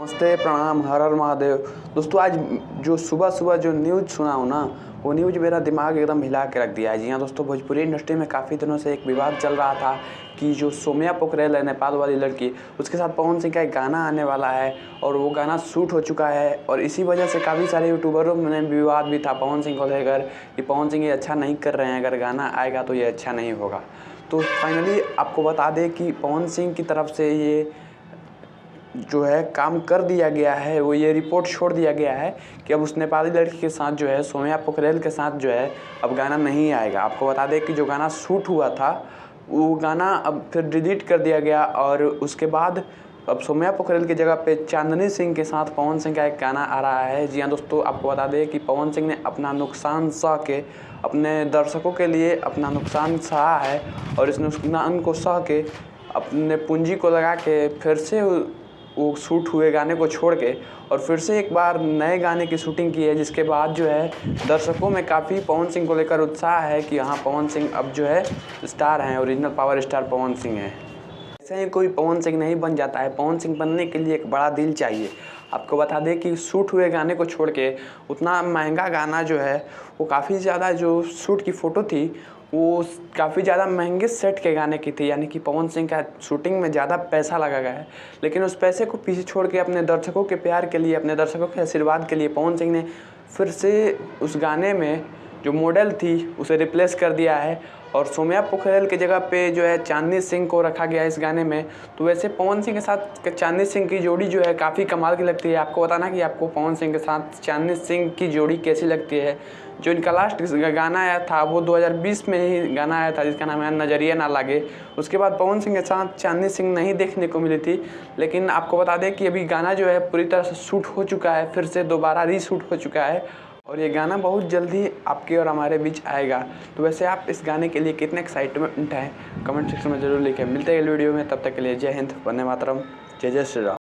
नमस्ते, प्रणाम, हर हर महादेव। दोस्तों, आज जो सुबह जो न्यूज़ सुना हूँ ना, वो न्यूज़ मेरा दिमाग एकदम हिला के रख दिया है। जी हाँ दोस्तों, भोजपुरी इंडस्ट्री में काफ़ी दिनों से एक विवाद चल रहा था कि जो सौम्या पोखरेल है, नेपाल वाली लड़की, उसके साथ पवन सिंह का एक गाना आने वाला है और वो गाना शूट हो चुका है। और इसी वजह से काफ़ी सारे यूट्यूबरों में विवाद भी था पवन सिंह को लेकर कि पवन सिंह ये अच्छा नहीं कर रहे हैं, अगर गाना आएगा तो ये अच्छा नहीं होगा। तो फाइनली आपको बता दें कि पवन सिंह की तरफ से ये जो है काम कर दिया गया है, वो ये रिपोर्ट छोड़ दिया गया है कि अब उस नेपाली लड़की के साथ जो है, सौम्या पोखरेल के साथ जो है, अब गाना नहीं आएगा। आपको बता दें कि जो गाना शूट हुआ था वो गाना अब फिर डिलीट कर दिया गया और उसके बाद अब सौम्या पोखरेल की जगह पे चांदनी सिंह के साथ पवन सिंह का एक गाना आ रहा है। जी हाँ दोस्तों, आपको बता दें कि पवन सिंह ने अपना नुकसान सह के, अपने दर्शकों के लिए अपना नुकसान सहा है और इस नुकसान को सह के अपने पूंजी को लगा के फिर से वो शूट हुए गाने को छोड़ के और फिर से एक बार नए गाने की शूटिंग की है, जिसके बाद जो है दर्शकों में काफ़ी पवन सिंह को लेकर उत्साह है कि हाँ, पवन सिंह अब जो है स्टार हैं, original power star Pawan Singh हैं। ऐसे ही कोई पवन सिंह नहीं बन जाता है, पवन सिंह बनने के लिए एक बड़ा दिल चाहिए। आपको बता दें कि शूट हुए गाने को छोड़ के उतना महंगा गाना जो है, वो काफ़ी ज़्यादा, जो शूट की फ़ोटो थी वो काफ़ी ज़्यादा महंगे सेट के गाने की थी, यानी कि पवन सिंह का शूटिंग में ज़्यादा पैसा लगा गया है। लेकिन उस पैसे को पीछे छोड़ के अपने दर्शकों के प्यार के लिए, अपने दर्शकों के आशीर्वाद के लिए पवन सिंह ने फिर से उस गाने में जो मॉडल थी उसे रिप्लेस कर दिया है और सौम्या पोखरेल की जगह पे जो है चांदनी सिंह को रखा गया है इस गाने में। तो वैसे पवन सिंह के साथ चांदनी सिंह की जोड़ी जो है काफ़ी कमाल की लगती है। आपको बताना कि आपको पवन सिंह के साथ चांदनी सिंह की जोड़ी कैसी लगती है। जो इनका लास्ट गाना आया था वो 2020 में ही गाना आया था, जिसका नाम है नज़रिया ना लागे। उसके बाद पवन सिंह के साथ चांदनी सिंह नहीं देखने को मिली थी। लेकिन आपको बता दें कि अभी गाना जो है पूरी तरह से शूट हो चुका है, फिर से दोबारा रीशूट हो चुका है और ये गाना बहुत जल्दी आपके और हमारे बीच आएगा। तो वैसे आप इस गाने के लिए कितने एक्साइटमेंट हैं, कमेंट सेक्शन में ज़रूर लिखें। मिलते हैं अगले वीडियो में, तब तक के लिए जय हिंद, वंदे मातरम, जय जय श्री राम।